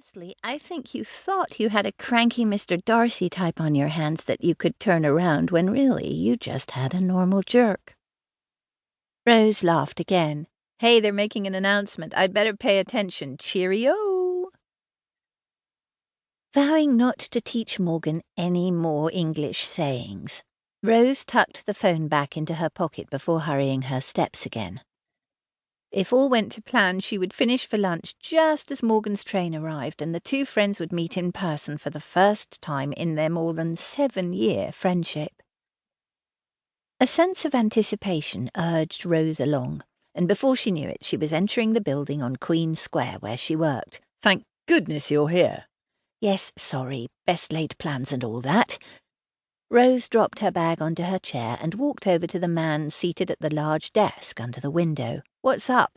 Honestly, I think you thought you had a cranky Mr. Darcy type on your hands that you could turn around when really you just had a normal jerk. Rose laughed again. Hey, they're making an announcement. I'd better pay attention. Cheerio! Vowing not to teach Morgan any more English sayings, Rose tucked the phone back into her pocket before hurrying her steps again. If all went to plan, she would finish for lunch just as Morgan's train arrived, and the two friends would meet in person for the first time in their more than 7-year friendship. A sense of anticipation urged Rose along, and before she knew it, she was entering the building on Queen Square where she worked. "Thank goodness you're here." "Yes, sorry, best laid plans and all that." Rose dropped her bag onto her chair and walked over to the man seated at the large desk under the window. "What's up?"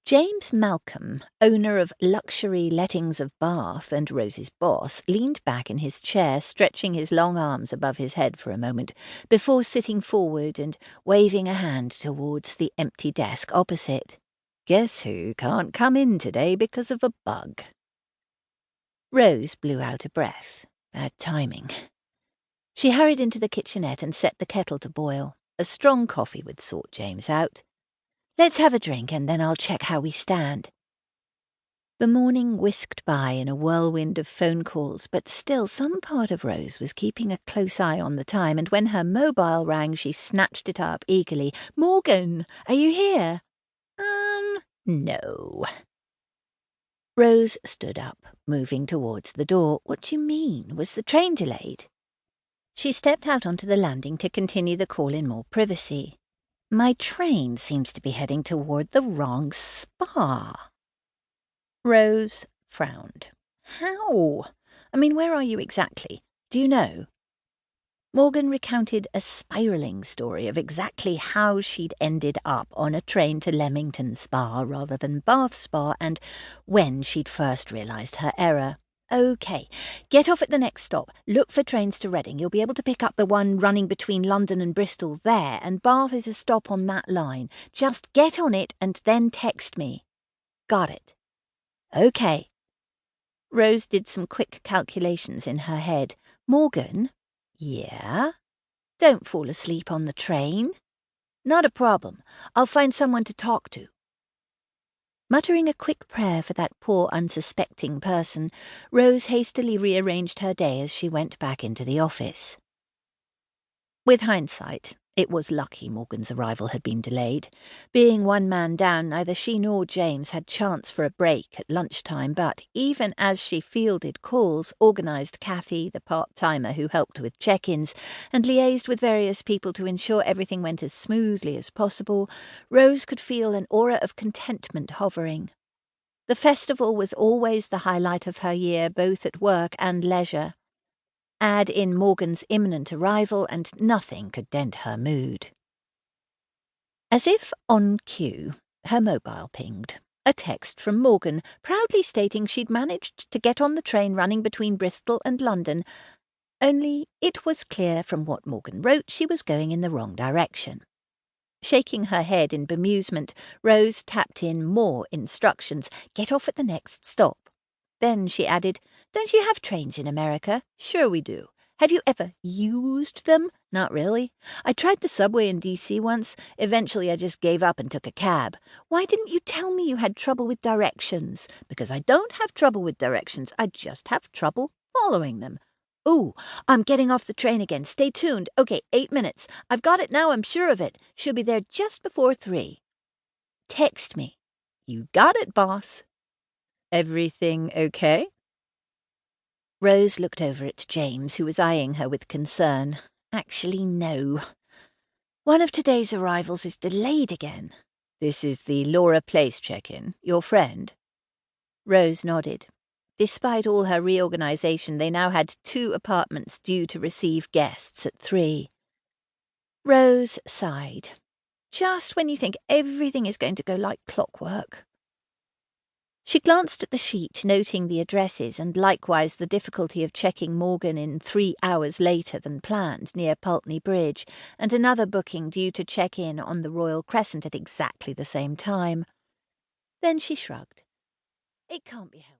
James Malcolm, owner of Luxury Lettings of Bath and Rose's boss, leaned back in his chair, stretching his long arms above his head for a moment, before sitting forward and waving a hand towards the empty desk opposite. "Guess who can't come in today because of a bug?" Rose blew out a breath. Bad timing. She hurried into the kitchenette and set the kettle to boil. A strong coffee would sort James out. "Let's have a drink and then I'll check how we stand." The morning whisked by in a whirlwind of phone calls, but still some part of Rose was keeping a close eye on the time, and when her mobile rang, she snatched it up eagerly. "Morgan, are you here?" No." Rose stood up, moving towards the door. "What do you mean? Was the train delayed?" She stepped out onto the landing to continue the call in more privacy. "My train seems to be heading toward the wrong spa." Rose frowned. "How? I mean, where are you exactly? Do you know?" Morgan recounted a spiralling story of exactly how she'd ended up on a train to Leamington Spa rather than Bath Spa, and when she'd first realised her error. "OK, get off at the next stop. Look for trains to Reading. You'll be able to pick up the one running between London and Bristol there, and Bath is a stop on that line. Just get on it and then text me." "Got it." "OK." Rose did some quick calculations in her head. "Morgan?" "Yeah?" "Don't fall asleep on the train." "Not a problem. I'll find someone to talk to." Muttering a quick prayer for that poor unsuspecting person, Rose hastily rearranged her day as she went back into the office. With hindsight, it was lucky Morgan's arrival had been delayed. Being one man down, neither she nor James had chance for a break at lunchtime, but even as she fielded calls, organised Kathy, the part-timer who helped with check-ins, and liaised with various people to ensure everything went as smoothly as possible, Rose could feel an aura of contentment hovering. The festival was always the highlight of her year, both at work and leisure. Add in Morgan's imminent arrival, and nothing could dent her mood. As if on cue, her mobile pinged. A text from Morgan, proudly stating she'd managed to get on the train running between Bristol and London, only it was clear from what Morgan wrote she was going in the wrong direction. Shaking her head in bemusement, Rose tapped in more instructions. "Get off at the next stop." Then she added, "Don't you have trains in America?" "Sure we do." "Have you ever used them?" "Not really. I tried the subway in D.C. once. Eventually I just gave up and took a cab." "Why didn't you tell me you had trouble with directions?" "Because I don't have trouble with directions. I just have trouble following them." "Ooh, I'm getting off the train again. Stay tuned. OK, 8 minutes. I've got it now, I'm sure of it. She'll be there just before 3. Text me." "You got it, boss." "Everything okay?" Rose looked over at James, who was eyeing her with concern. "Actually, no. One of today's arrivals is delayed again." "This is the Laura Place check-in, your friend?" Rose nodded. Despite all her reorganisation, they now had 2 apartments due to receive guests at 3. Rose sighed. Just when you think everything is going to go like clockwork. She glanced at the sheet, noting the addresses and likewise the difficulty of checking Morgan in 3 hours later than planned near Pulteney Bridge, and another booking due to check in on the Royal Crescent at exactly the same time. Then she shrugged. It can't be helped.